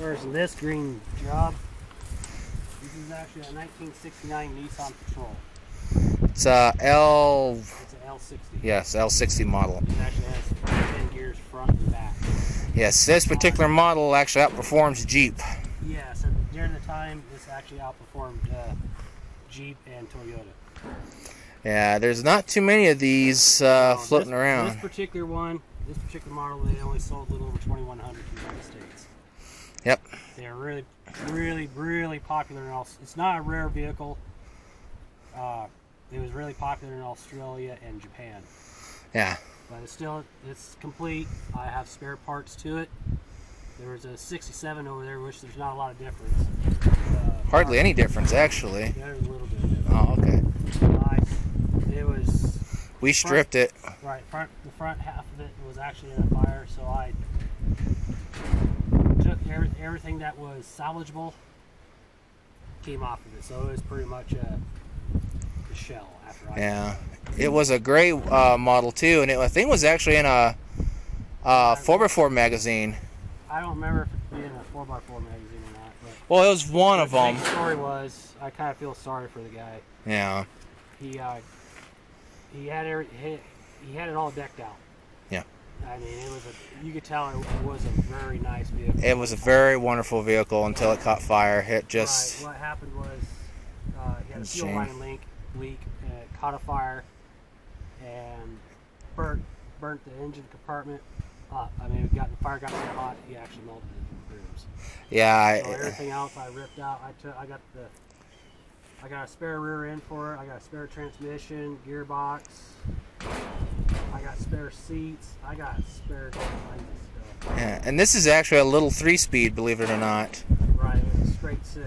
Where's this green job? This is actually a 1969 Nissan Patrol. It's a L. It's an L60. Yes, L60 model. It actually has 10 gears front and back. Yes, this particular model actually outperforms Jeep. Yes, and during the time, this actually outperformed Jeep and Toyota. Yeah, there's not too many of these floating around. This particular model, they only sold a little over 2,100 in the United States. Yep. They're really, really, really popular in It's not a rare vehicle. It was really popular in Australia and Japan. Yeah. But it's complete. I have spare parts to it. There was a 67 over there, which there's not a lot of difference. Hardly any difference, actually. There's a little bit of difference. Oh, okay. It was... We stripped it. Right. The front half of it was actually in a fire, so I took everything that was salvageable, came off of it. So it was pretty much a shell after I... Yeah. It was a gray model, too, and I think it was actually in a 4x4 magazine. I don't remember if it being a 4x4 magazine or not. But well, it was one of them. The story was, I kind of feel sorry for the guy. Yeah. He had it all decked out. Yeah. I mean, you could tell it was a very nice vehicle. It was a very wonderful vehicle until it caught fire. It just... Right. What happened was he had a fuel line leak, and it caught a fire and burnt the engine compartment up. I mean, the fire got so hot, he actually melted the grooves. Yeah. So everything else I ripped out. I got a spare rear end for it. I got a spare transmission, gearbox. I got spare seats. I got spare different kinds of stuff. Yeah, and this is actually a little 3-speed, believe it or not. Right, it's a straight 6.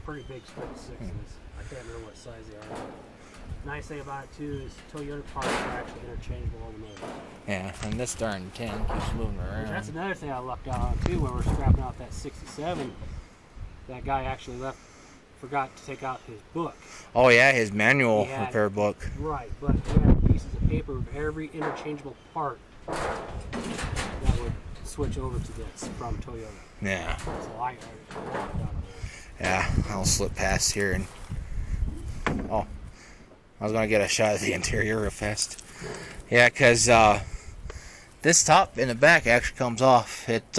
Pretty big straight 6s. I can't remember what size they are. Nice thing about it too is Toyota parts are actually interchangeable on the motor. Yeah, and this darn 10 keeps moving around. That's another thing I lucked out on too when we're scrapping out that 67. That guy actually forgot to take out his book. Oh yeah, his manual repair book. Right, but he had pieces of paper of every interchangeable part that would switch over to this from Toyota. Yeah. So I lucked out on that. Yeah, I'll slip past here and... Oh, I was going to get a shot of the interior real fast. Yeah, because this top in the back actually comes off. It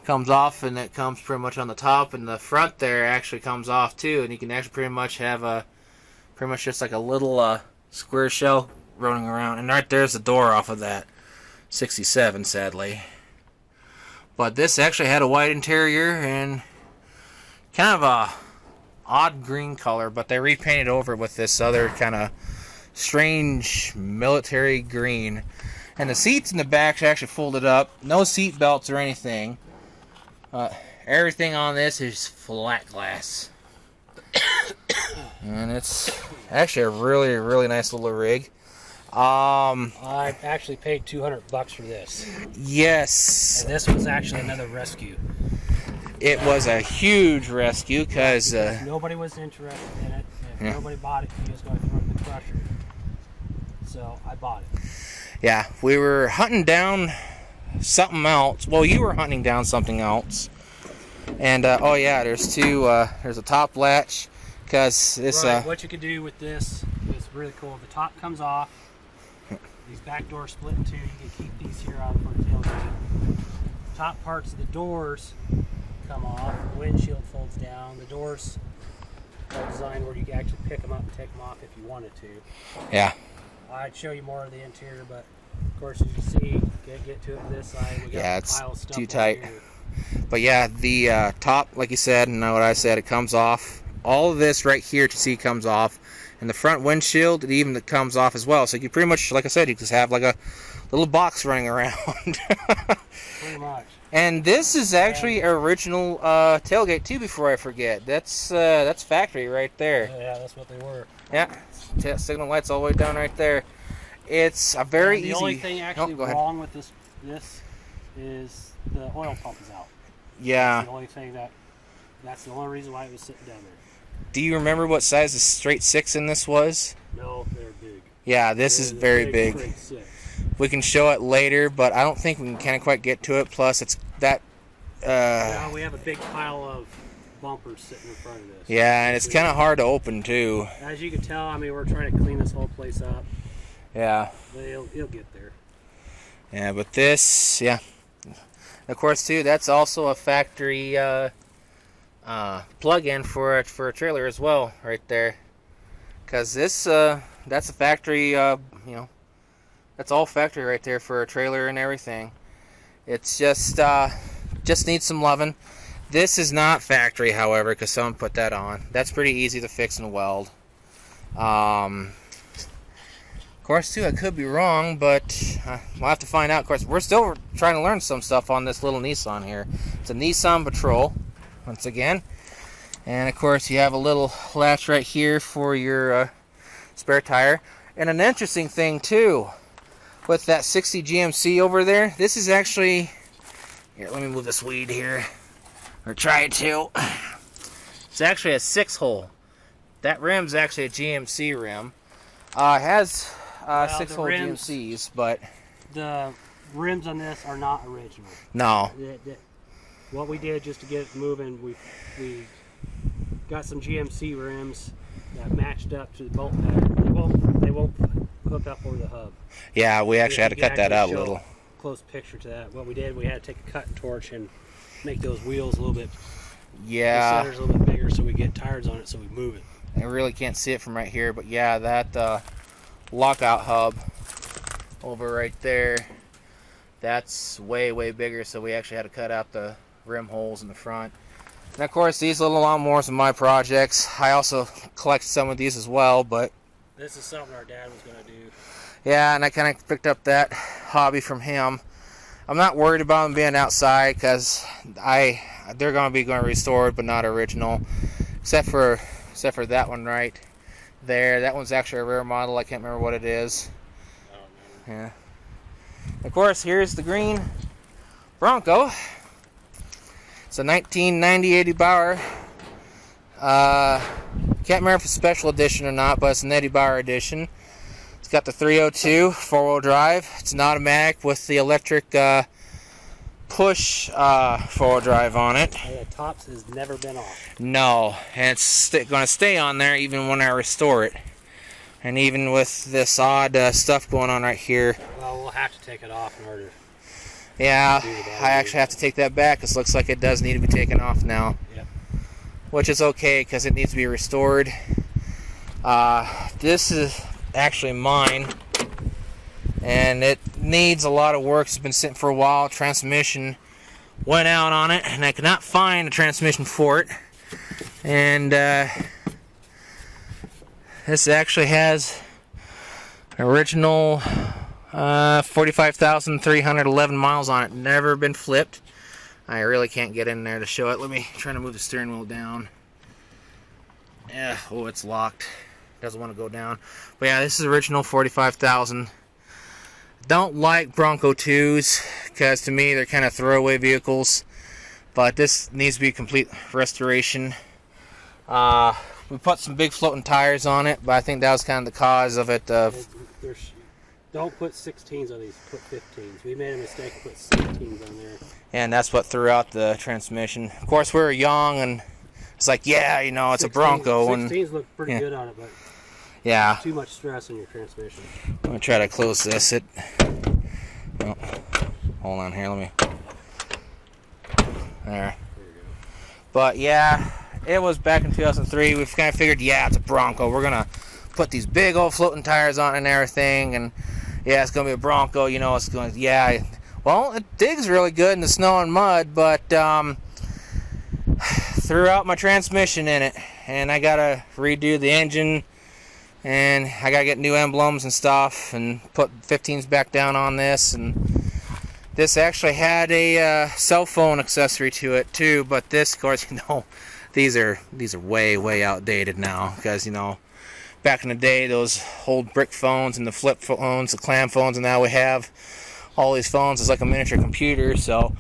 comes off and it comes pretty much on the top, and the front there actually comes off too, and you can actually pretty much have pretty much just like a little square shell running around, and right there's the door off of that 67, sadly. But this actually had a white interior and kind of a odd green color, but they repainted over it with this other kind of strange military green. And the seats in the back are actually folded up, no seat belts or anything. Everything on this is flat glass. And it's actually a really, really nice little rig. I actually paid $200 for this. Yes. And this was actually another rescue. It was a huge rescue because nobody was interested in it. If nobody bought it, he was going to throw it in the crusher. So I bought it. Yeah, we were hunting down something else. Well, you were hunting down something else. And oh yeah, there's a top latch because this. Right, what you could do with this is really cool. The top comes off. These back doors split in two. You can keep these here on for the tailgate. Top parts of the doors come off. The windshield folds down. The doors are designed where you can actually pick them up and take them off if you wanted to. Yeah. I'd show you more of the interior, but of course, as you see, get to it this side. We got it's a pile of stuff too tight. here. But yeah, the top, like you said, and what I said, it comes off. All of this right here to see comes off. And the front windshield, it even comes off as well. So you pretty much, like I said, you just have like a little box running around. Pretty much. And this is actually original tailgate too. Before I forget, that's factory right there. Yeah, that's what they were. Yeah, signal lights all the way down right there. It's a very easy. The only thing actually wrong with this is the oil pump is out. Yeah. That's the only thing that's the only reason why it was sitting down there. Do you remember what size the straight 6 in this was? No, they're big. Yeah, this is very big. Straight 6. We can show it later, but I don't think we can kind of quite get to it. Plus, it's that Now we have a big pile of bumpers sitting in front of this. Yeah, and it's kind of hard to open too. As you can tell, I mean, we're trying to clean this whole place up. Yeah. But it'll get there. Yeah, but this, yeah. Of course, too, that's also a factory plug-in for a trailer as well, right there. Because this, that's a factory, you know, that's all factory right there for a trailer and everything. It's just needs some loving. This is not factory, however, because someone put that on. That's pretty easy to fix and weld. Of course, too, I could be wrong, but we'll have to find out. Of course, we're still trying to learn some stuff on this little Nissan here. It's a Nissan Patrol, once again. And, of course, you have a little latch right here for your spare tire. And an interesting thing, too, with that 60 GMC over there, this is actually... Here, let me move this weed here. Or try to. It's actually a 6-hole. That rim's actually a GMC rim. It has 6-hole GMCs, but... The rims on this are not original. No. What we did just to get it moving, we got some GMC rims that matched up to the bolt pattern. They won't hook up over the hub. Yeah, we actually had to cut that out a little. Close picture to that. What we did, we had to take a cutting torch and make those wheels a little bit. Yeah. The center's a little bit bigger, so we get tires on it, so we move it. I really can't see it from right here, but yeah, that lockout hub over right there, that's way, way bigger, so we actually had to cut out the rim holes in the front. And of course, these little lawnmowers are my projects. I also collect some of these as well, but this is something our dad was going to do. Yeah, and I kind of picked up that hobby from him. I'm not worried about them being outside because they're going to be restored, but not original, except for that one right there. That one's actually a rare model. I can't remember what it is. Yeah. Of course, here's the green Bronco. It's a 1990 Eddie Bauer. Can't remember if it's a special edition or not, but it's an Eddie Bauer edition. It's got the 302 four-wheel drive. It's an automatic with the electric push four-wheel drive on it. The tops has never been off. No, and it's going to stay on there even when I restore it. And even with this odd stuff going on right here. Well, we'll have to take it off in order. Yeah, I actually have to take that back because it looks like it does need to be taken off now. Yep. Which is okay because it needs to be restored. This is actually mine, and it needs a lot of work. It's been sitting for a while. Transmission went out on it, and I could not find a transmission for it. And this actually has original 45,311 miles on it. Never been flipped. I really can't get in there to show it. Let me try to move the steering wheel down. Yeah, oh, it's locked. Doesn't want to go down. But yeah, this is original 45,000. Don't like Bronco 2s because to me they're kind of throwaway vehicles. But this needs to be complete restoration. We put some big floating tires on it, but I think that was kind of the cause of it. Don't put 16s on these, put 15s. We made a mistake and put 16s on there. And that's what threw out the transmission. Of course, we were young, and it's like, yeah, you know, it's 16s, a Bronco. 16s look pretty good on it, but yeah, too much stress on your transmission. I'm going to try to close this. Oh, hold on here, let me. There. But yeah, it was back in 2003. We kind of figured, yeah, it's a Bronco. We're going to put these big old floating tires on it and everything, and yeah, it's going to be a Bronco, you know, it's going to, yeah. Well, it digs really good in the snow and mud, but threw out my transmission in it, and I got to redo the engine, and I got to get new emblems and stuff, and put 15s back down on this, and this actually had a cell phone accessory to it too, but this, of course, you know, these are way, way outdated now, because, you know, back in the day, those old brick phones and the flip phones, the clam phones, and now we have all these phones. It's like a miniature computer, so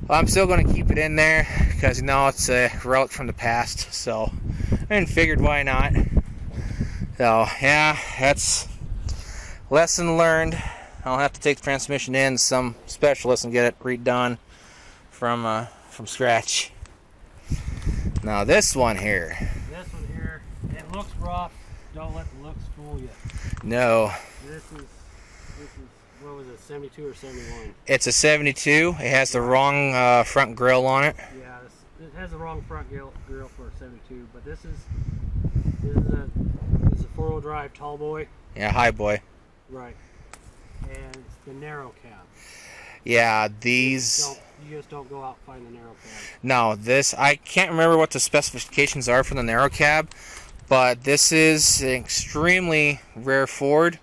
I'm still going to keep it in there because, you know, it's a relic from the past, so I figured why not. So yeah, that's lesson learned. I'll have to take the transmission in some specialist and get it redone from from scratch. Now this one here. This one here, it looks rough. Don't let the looks fool you. No. This is what was it, 72 or 71? It's a 72. It has the wrong front grille on it. Yeah, it has the wrong front grille for a 72, but this is a four-wheel drive tall boy. Yeah, high boy. Right. And it's the narrow cab. Yeah, these. You just don't go out and find the narrow cab. No, this, I can't remember what the specifications are for the narrow cab, but this is an extremely rare Ford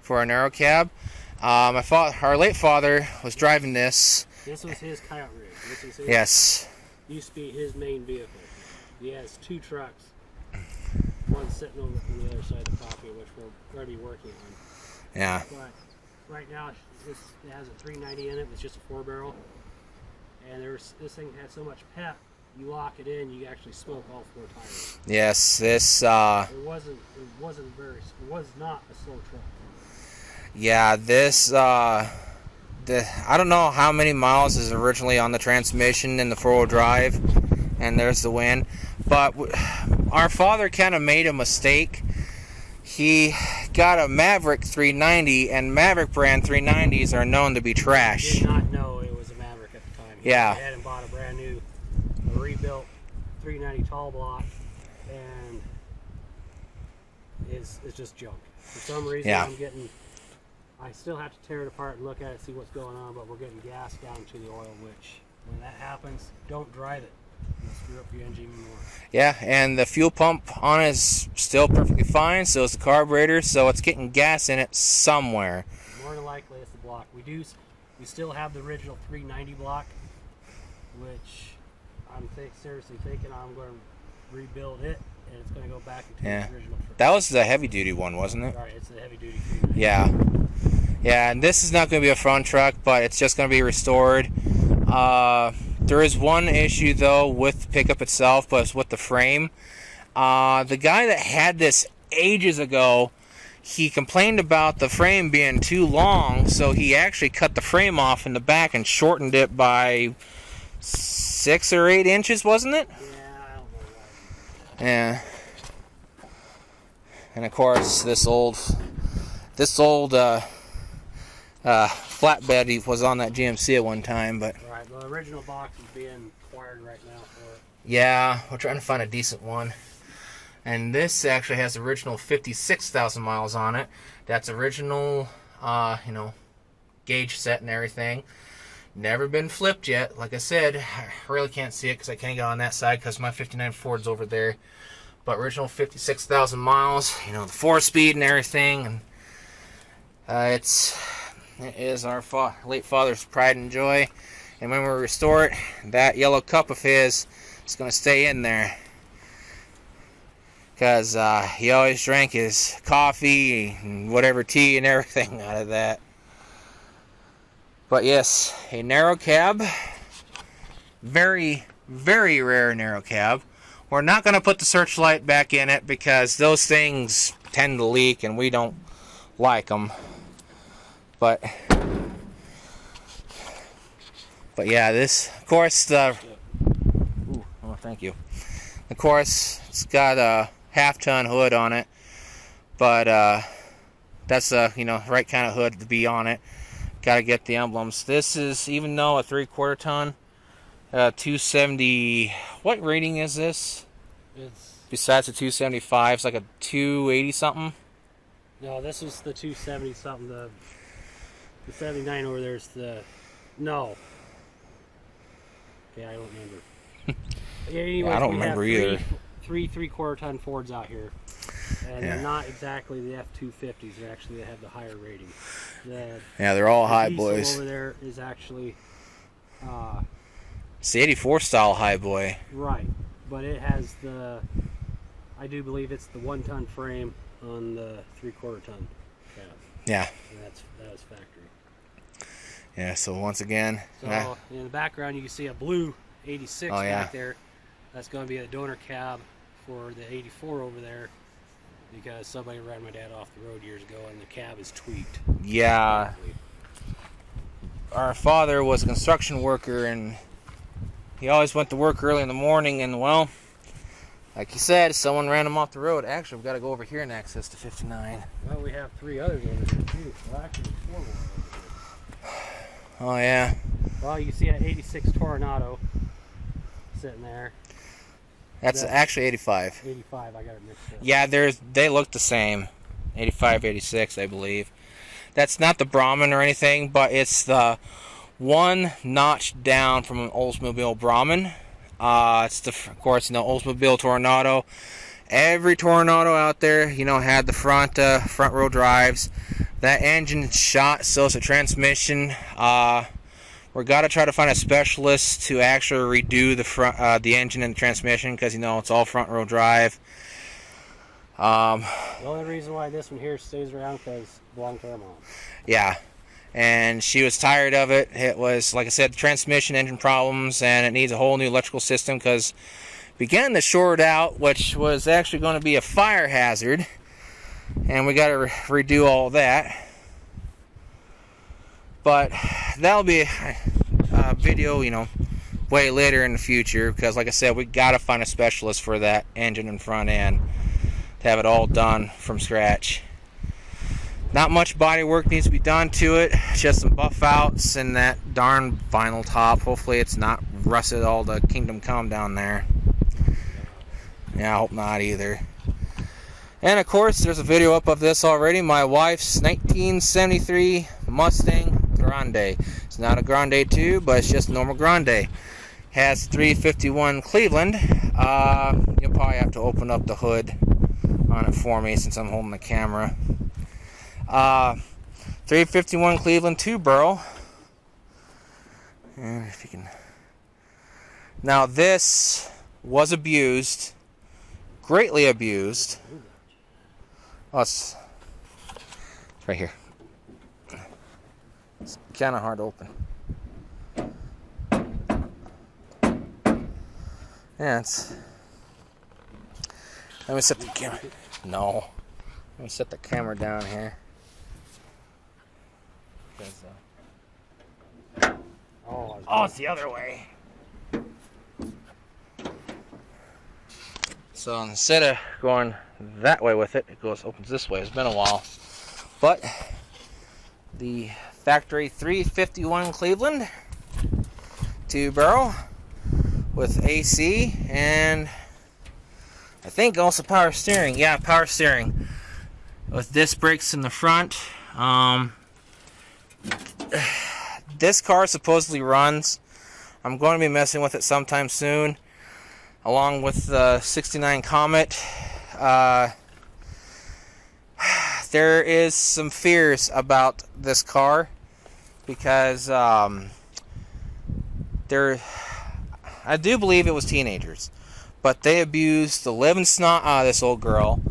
for a narrow cab. Our late father was driving this. This was his coyote rig. This is his, yes. Used to be his main vehicle. He has two trucks. One sitting on the other side of the property, which we're going to be working on. Yeah. But right now, it has a 390 in it. It's just a 4-barrel. And this thing had so much pep, you lock it in, you actually smoke all 4 tires. Yes, this. It was not a slow truck. Yeah, this. I don't know how many miles is originally on the transmission in the 4-wheel drive, and there's the wind. But our father kind of made a mistake. He got a Maverick 390, and Maverick brand 390s are known to be trash. Did not know it was a Maverick at the time. He hadn't bought a brand new, rebuilt 390 tall block, and it's just junk. For some reason, I still have to tear it apart and look at it, see what's going on, but we're getting gas down to the oil, which when that happens, don't drive it. It'll screw up your engine even more. Yeah, and the fuel pump on it is still perfectly fine, so is the carburetor, so it's getting gas in it somewhere. More than likely it's the block. We still have the original 390 block, which I'm seriously thinking I'm going to rebuild it, and it's going to go back into its original truck. That was the heavy duty one, wasn't it? Right, it's the heavy duty 390. Yeah. Yeah, and this is not going to be a front truck, but it's just going to be restored. There is one issue, though, with the pickup itself, but it's with the frame. The guy that had this ages ago, he complained about the frame being too long, so he actually cut the frame off in the back and shortened it by 6 or 8 inches, wasn't it? Yeah, I don't know why. Yeah. And, of course, this old flatbed, he was on that GMC at one time, but right, the original box is being acquired right now for it. Yeah, we're trying to find a decent one. And this actually has original 56,000 miles on it. That's original, gauge set and everything. Never been flipped yet. Like I said, I really can't see it because I can't get on that side because my 59 Ford's over there. But original 56,000 miles, the 4-speed and everything, and it is our late father's pride and joy. And when we restore it, that yellow cup of his is going to stay in there. Because he always drank his coffee and whatever tea and everything out of that. But yes, a narrow cab. Very, very rare narrow cab. We're not going to put the searchlight back in it because those things tend to leak and we don't like them. But yeah, this, of course, thank you. Of course, it's got a half-ton hood on it, but that's a right kind of hood to be on it. Got to get the emblems. This is, even though a 3/4 ton, 270. What rating is this? It's besides the 275, it's like a 280 something. No, this was the 270 something. The 79 over there's the no. Yeah, I don't remember. Anyways, I don't remember either. Three 3/4 ton Fords out here, and they're not exactly the F250s. They have the higher rating. They're all high boys. Over there is actually it's the 84 style high boy. Right, but it has I do believe it's the 1-ton frame on the 3/4 ton cab. Yeah. And that is factory. Yeah, so once again... So, in the background you can see a blue 86 back there. That's going to be a donor cab for the 84 over there because somebody ran my dad off the road years ago and the cab is tweaked. Yeah. Our father was a construction worker and he always went to work early in the morning, and well, like you said, someone ran him off the road. Actually, we've got to go over here and access to 59. Well, we have 3 others over here too. Well, actually, 4 more over here. Oh yeah. Well, you see an 86 Tornado sitting there. That's actually 85. 85, I got it mixed up. Yeah, they look the same. 85, 86, I believe. That's not the Brahmin or anything, but it's the one notch down from an Oldsmobile Brahmin. It's of course, Oldsmobile Tornado. Every Tornado out there, had the front row drives. That engine shot, so it's a transmission. We're gotta try to find a specialist to actually redo the engine and the transmission, because it's all front row drive. The only reason why this one here stays around because belonged to her mom. Yeah, and she was tired of it. It was, like I said, transmission engine problems, and it needs a whole new electrical system because began to short out, which was actually going to be a fire hazard, and we got to redo all that. But that'll be a video, way later in the future, because like I said, we got to find a specialist for that engine and front end to have it all done from scratch. Not much body work needs to be done to it, just some buff outs and that darn vinyl top. Hopefully it's not rusted all the Kingdom Come down there. Yeah, I hope not either. And of course, there's a video up of this already. My wife's 1973 Mustang Grande. It's not a Grande 2, but it's just a normal Grande. Has 351 Cleveland. You'll probably have to open up the hood on it for me since I'm holding the camera. 351 Cleveland 2-barrel. And if you can. Now this was abused, greatly abused. Oh, it's right here. It's kind of hard to open. Yeah, let me set the camera. No. Let me set the camera down here. Oh, it's the other way. So instead of going that way with it, opens this way. It's been a while. But the factory 351 Cleveland 2-barrel with AC and I think also power steering. Yeah, power steering with disc brakes in the front. This car supposedly runs. I'm going to be messing with it sometime soon, along with the 69 Comet. There is some fears about this car because I do believe it was teenagers, but they abused the living snot out of this old girl.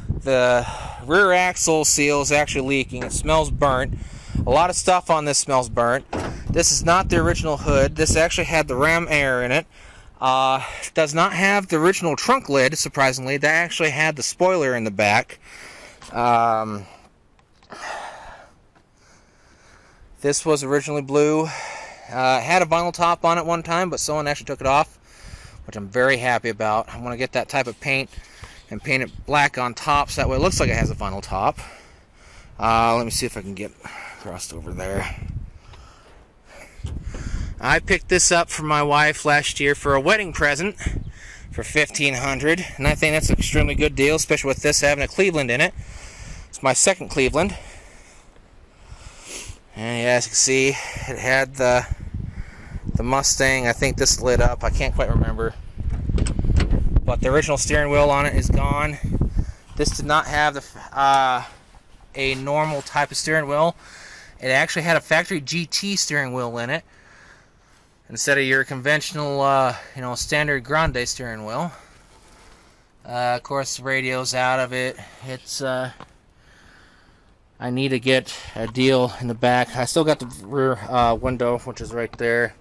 The rear axle seal is actually leaking. It smells burnt. A lot of stuff on this smells burnt. This is not the original hood. This actually had the ram air in it. Does not have the original trunk lid, surprisingly. That actually had the spoiler in the back. This was originally blue. It had a vinyl top on it one time, but someone actually took it off, which I'm very happy about. I'm going to get that type of paint and paint it black on top so that way it looks like it has a vinyl top. Let me see if I can get crossed over there. I picked this up for my wife last year for a wedding present for $1,500, and I think that's an extremely good deal, especially with this having a Cleveland in it. It's my second Cleveland, and as you can see, it had the Mustang. I think this lit up. I can't quite remember, but the original steering wheel on it is gone. This did not have a normal type of steering wheel. It actually had a factory GT steering wheel in it instead of your conventional, standard Grande steering wheel. Of course, the radio's out of it. It's I need to get a deal in the back. I still got the rear window, which is right there,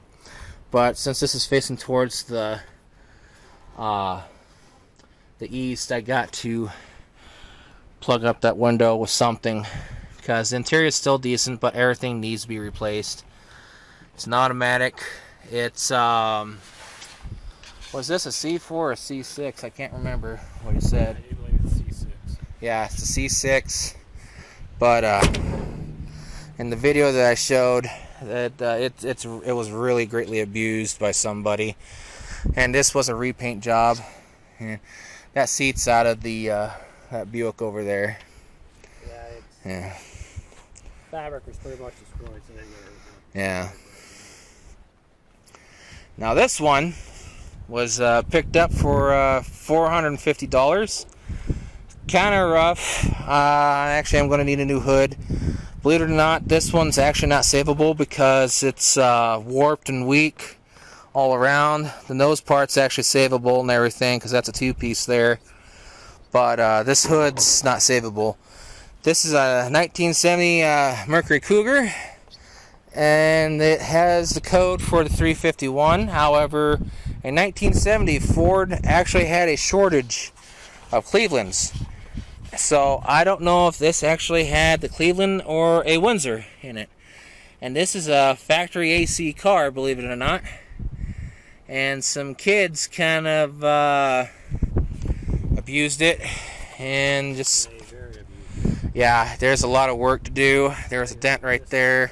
but since this is facing towards the east, I got to plug up that window with something because the interior is still decent, but everything needs to be replaced. It's an automatic. It's Was this a C4 or a C6? I can't remember what he said. I do believe it's C6. Yeah, it's a C6. But in the video that I showed, that it was really greatly abused by somebody, and this was a repaint job. Yeah. That seat's out of the that Buick over there. Yeah, fabric was pretty much destroyed, so they didn't get it. Yeah. Now this one was picked up for $450. Kind of rough. Actually, I'm going to need a new hood. Believe it or not, this one's actually not savable because it's warped and weak all around. The nose part's actually savable and everything because that's a two-piece there. But this hood's not savable. This is a 1970 Mercury Cougar, and it has the code for the 351. However, in 1970, Ford actually had a shortage of Clevelands. So I don't know if this actually had the Cleveland or a Windsor in it. And this is a factory AC car, believe it or not. And some kids kind of abused it, and just, yeah, there's a lot of work to do. There's a dent right there.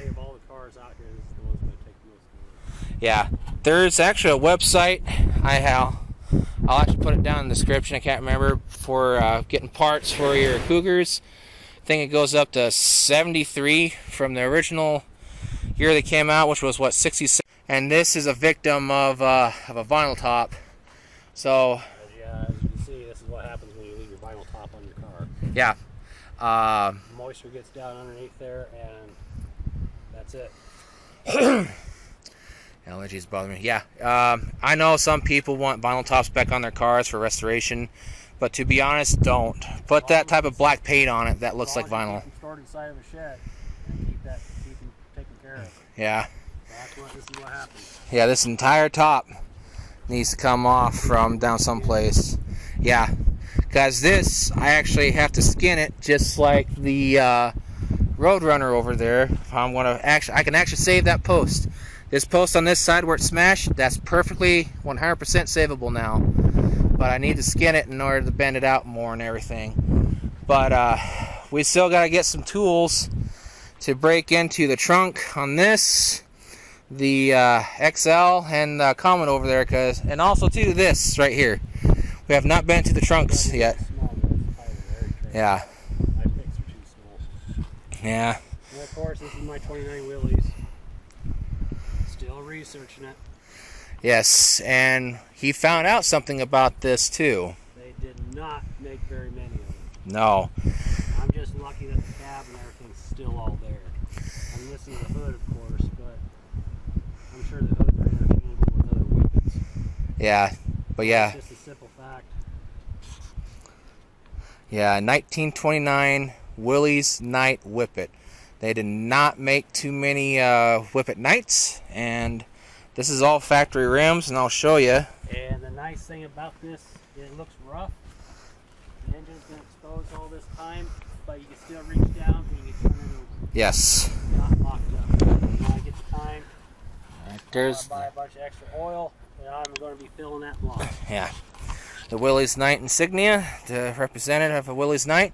Yeah, there's actually a website. I'll actually put it down in the description. I can't remember, for getting parts for your Cougars. I think it goes up to 73 from the original year they came out, which was what, 66. And this is a victim of a vinyl top. So yeah, as you can see, this is what happens when you leave your vinyl top on your car. Yeah. Moisture gets down underneath there, and that's it. Allergies bother me. Yeah. I know some people want vinyl tops back on their cars for restoration, but to be honest, don't. Put that type of black paint on it that looks like vinyl. Stored inside of a shed and keep them taken care of. Yeah. This is what happens. Yeah, this entire top needs to come off from down someplace. Yeah, because this, I actually have to skin it just like the Roadrunner over there. I can actually save that post. This post on this side where it's smashed, that's perfectly 100% savable now. But I need to skin it in order to bend it out more and everything. But we still got to get some tools to break into the trunk on this, the XL, and the Comet over there, and also too this right here. We have not been to the trunks yet. Yeah. My picks are too small. Yeah. And of course, this is my 29 Willys. Still researching it. Yes, and he found out something about this too. They did not make very many of them. No. I'm just lucky that the cab and everything's still all there. I'm missing the hood, of course, but I'm sure the hoods are interchangeable with other whippets. Yeah, but yeah. It's just a simple fact. Yeah, 1929 Willys Knight Whippet. They did not make too many Whippet Knights, and this is all factory rims, and I'll show you. And the nice thing about this, it looks rough. The engine's been exposed all this time, but you can still reach down and you can turn it over. Yes. Not locked up. When I get the time, There's I'll buy a bunch of extra oil, and I'm going to be filling that block. Yeah. The Willys Knight insignia, the representative of Willys Knight.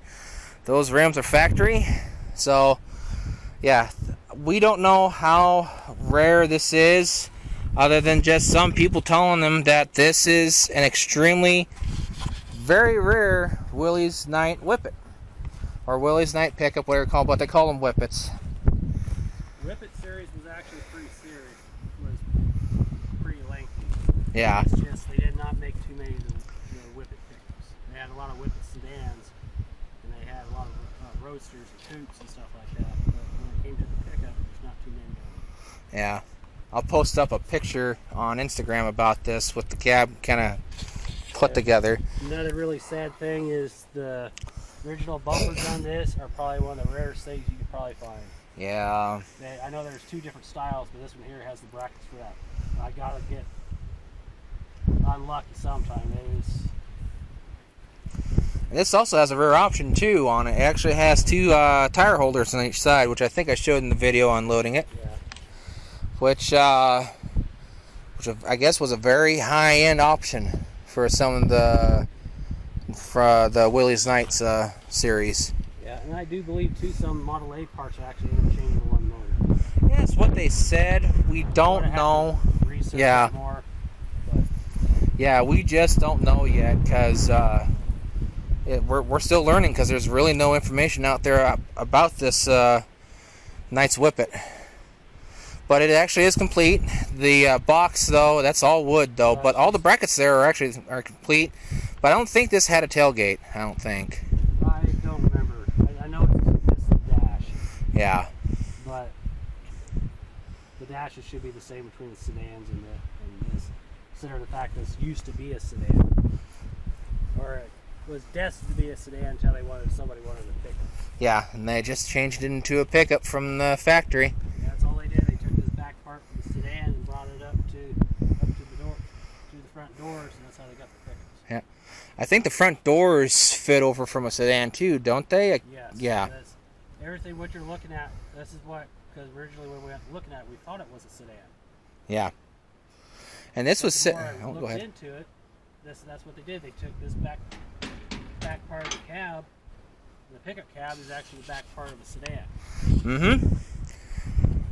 Those rims are factory. So, yeah, we don't know how rare this is, other than just some people telling them that this is an extremely, very rare Willys Knight Whippet. Or Willys Knight pickup, whatever you call it, but they call them Whippets. Whippet series was actually pretty serious. It was pretty lengthy. Yeah. It's just they did not make too many of the Whippet pickups. They had a lot of Whippet sedans, and they had a lot of roadsters and coupes and stuff like that. But when it came to the pickup, there's not too many of them. Yeah. I'll post up a picture on Instagram about this with the cab kind of put together. Another really sad thing is the original bumpers on this are probably one of the rarest things you could probably find. Yeah. I know there's two different styles, but this one here has the brackets for that. I gotta get unlucky sometime. This also has a rear option too on it. It actually has two tire holders on each side, which I think I showed in the video unloading it. Yeah. Which which I guess was a very high-end option for some of the Willys Knights series. Yeah, and I do believe too some Model A parts are actually interchangeable on the motor. Yeah, that's what they said. We don't know. Yeah. More, but yeah, we just don't know yet because we're still learning because there's really no information out there about this Knight's Whippet. But it actually is complete. The box, though, that's all wood, though. But all the brackets there are complete. But I don't think this had a tailgate. I don't think. I don't remember. I know it's the dash. Yeah. But the dashes should be the same between the sedans and this. Consider the fact this used to be a sedan, or it was destined to be a sedan until somebody wanted a pickup. Yeah, and they just changed it into a pickup from the factory. Yeah, that's all they did. They took this back part from the sedan and brought it up to the door, to the front doors, and that's how they got the pickups. Yeah, I think the front doors fit over from a sedan too, don't they? Yes. Yeah. Everything what you're looking at, this is what, because originally when we were looking at it, we thought it was a sedan. Yeah. And this was sitting. Oh, go ahead. Into it, that's what they did. They took this back part of the cab. The pickup cab is actually the back part of a sedan. Mm-hmm.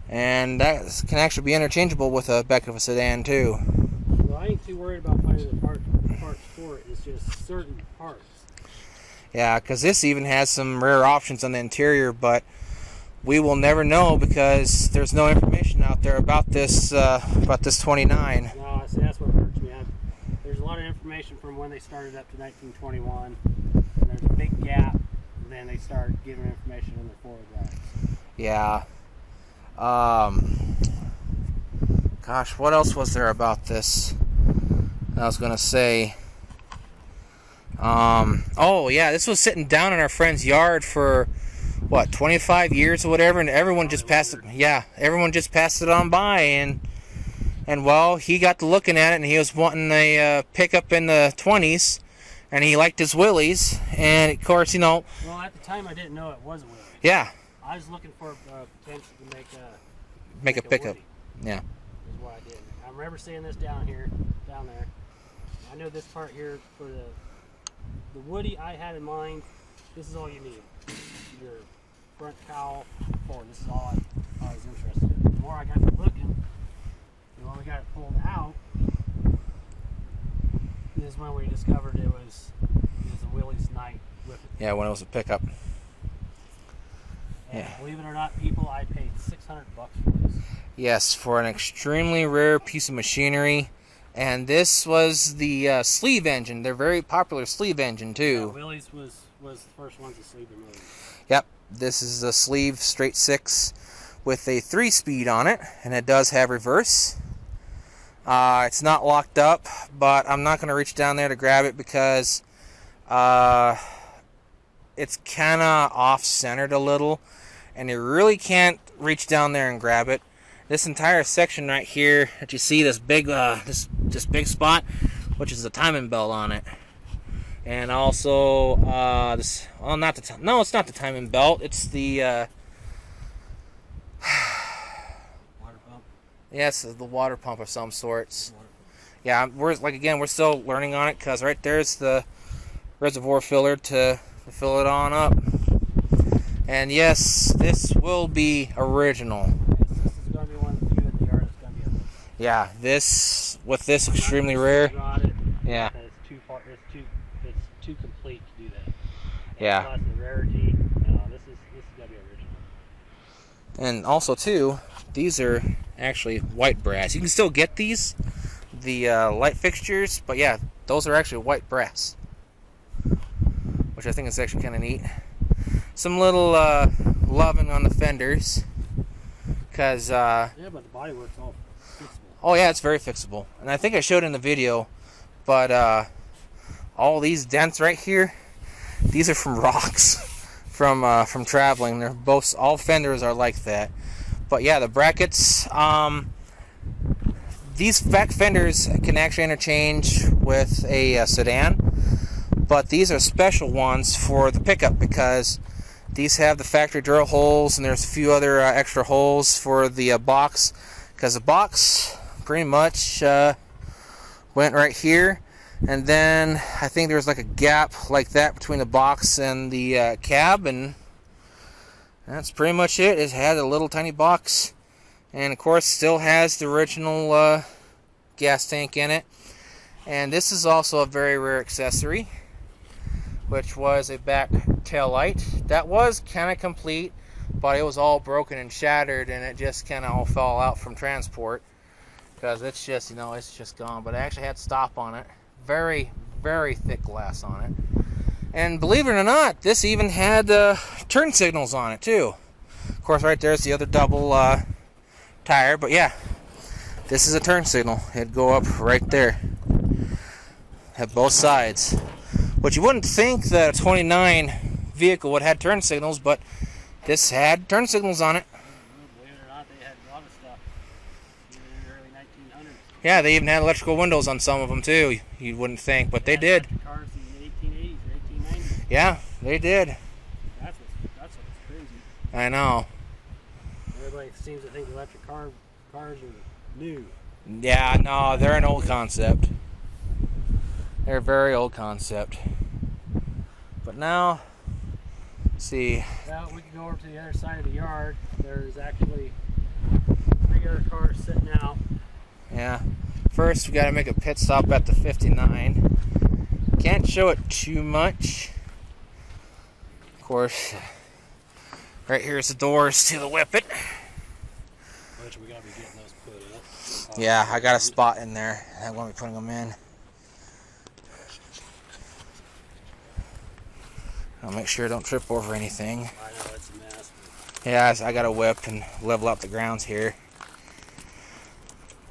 And that can actually be interchangeable with a back of a sedan too. Well, I ain't too worried about finding the parts for it. It's just certain parts. Yeah, because this even has some rare options on the interior, but we will never know because there's no information out there about this 29. No, see, that's what hurts me. There's a lot of information from when they started up to 1921, and there's a big gap, and then they start giving information in their forward drives. Yeah. Gosh, what else was there about this? I was gonna say. Oh yeah, this was sitting down in our friend's yard for what, 25 years or whatever, and everyone just passed it. Yeah, everyone just passed it on by, and well, he got to looking at it, and he was wanting a pickup in the 20s, and he liked his Willys, and of course, you know. Well, at the time, I didn't know it was a Willys. Yeah. I was looking for potential to make a pickup. Yeah. Is what I did. I remember seeing this down there. I know this part here for the Woody I had in mind. This is all you need. Your front cowl forward. This is all I was interested in. The more I got to looking, and when we got it pulled out, this is when we discovered it was a Willys Knight Whippet. Yeah, when it was a pickup. And yeah. Believe it or not, people, I paid $600 for this. Yes, for an extremely rare piece of machinery. And this was the sleeve engine. They're very popular sleeve engine too. Yeah, Willys was the first ones to sleeve their motors. Yep, this is a sleeve straight 6 with a 3-speed on it, and it does have reverse. It's not locked up, but I'm not going to reach down there to grab it because it's kind of off-centered a little, and you really can't reach down there and grab it. This entire section right here that you see, this big this big spot, which is the timing belt on it, and also this. Well, no, it's not the timing belt. It's the water pump. Yes, the water pump of some sorts. Yeah, we're still learning on it because right there's the reservoir filler to fill it on up. And yes, this will be original. Yeah, this extremely rare. Yeah. It's too complete to do that. Yeah. Plus the rarity. No, this is gotta be original. And also too, these are actually white brass. You can still get these, the light fixtures, but yeah, those are actually white brass, which I think is actually kind of neat. Some little loving on the fenders, cause yeah, but the bodywork's all fixable. Oh yeah, it's very fixable, and I think I showed in the video, but all these dents right here, these are from rocks, from traveling. They're both, all fenders are like that. But yeah, the brackets, these back fenders can actually interchange with a sedan, but these are special ones for the pickup because these have the factory drill holes, and there's a few other extra holes for the box, because the box pretty much went right here, and then I think there was like a gap like that between the box and the cab, and that's pretty much it. It had a little tiny box, and of course still has the original gas tank in it. And this is also a very rare accessory, which was a back tail light. That was kind of complete, but it was all broken and shattered, and it just kind of all fell out from transport because it's just, you know, it's just gone. But it actually had stop on it. Very, very thick glass on it. And believe it or not, this even had turn signals on it too. Of course, right there's the other double tire, but yeah, this is a turn signal. It'd go up right there at both sides. Which you wouldn't think that a 29 vehicle would have turn signals, but this had turn signals on it. Believe it or not, they had a lot of stuff, even in the early 1900s. Yeah, they even had electrical windows on some of them too. You wouldn't think, but they did. Cars in the 1880s or 1890s. Yeah, they did. That's what's crazy. I know. Everybody seems to think electric cars are new. Yeah, no, they're an old concept. They're a very old concept. But now, let's see. Well, we can go over to the other side of the yard. There's actually 3 other cars sitting out. Yeah. First, we got to make a pit stop at the 59. Can't show it too much. Of course, right here's the doors to the Whippet. Which we got to be getting those put in. Yeah, I got a spot in there. I'm going to be putting them in. I'll make sure I don't trip over anything. I know, it's a mess. Yeah, I got to whip and level up the grounds here.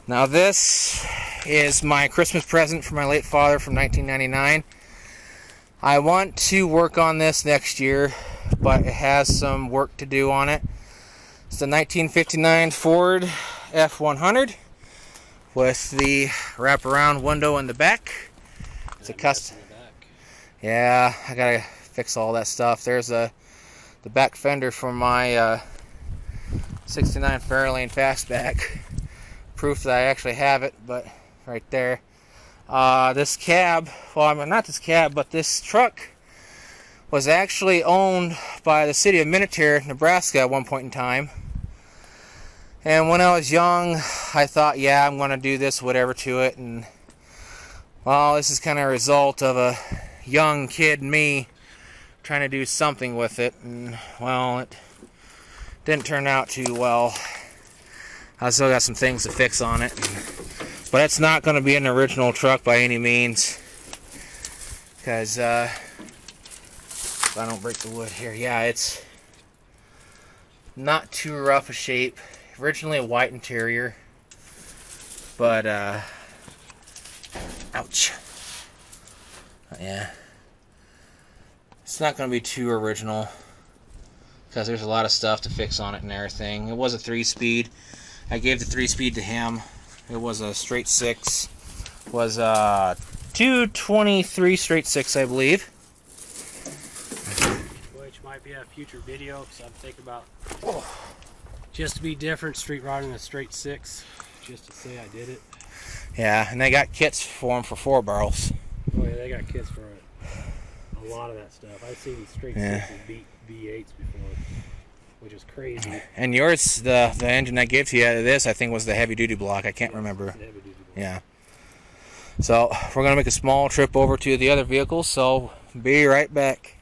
Now this is my Christmas present for my late father from 1999. I want to work on this next year, but it has some work to do on it. It's the 1959 Ford F100 with the wraparound window in the back. It's a custom. Yeah, I gotta fix all that stuff. There's the back fender for my 69 Fairlane Fastback. Proof that I actually have it, but right there. This cab, well, I mean, not this cab, but this truck was actually owned by the city of Minutair, Nebraska at one point in time. And when I was young, I thought, yeah, I'm going to do this, whatever to it. And, well, this is kind of a result of a young kid, me, trying to do something with it. And, well, it didn't turn out too well. I still got some things to fix on it. But it's not going to be an original truck by any means. Because, if I don't break the wood here, yeah, it's not too rough a shape. Originally a white interior, but ouch. Yeah, it's not going to be too original because there's a lot of stuff to fix on it and everything. It was a 3-speed. I gave the 3-speed to him. It was a straight 6. Was 223 straight 6, I believe. Which might be a future video because I'm thinking about. Just to be different, street rodding a straight 6, just to say I did it. Yeah, and they got kits for them for 4 barrels. Oh yeah, they got kits for it. A lot of that stuff. I've seen straight 6s beat V8s before, which is crazy. And yours, the engine I gave to you out of this, I think was the heavy duty block. I can't remember. Heavy duty block. Yeah. So we're gonna make a small trip over to the other vehicles. So be right back.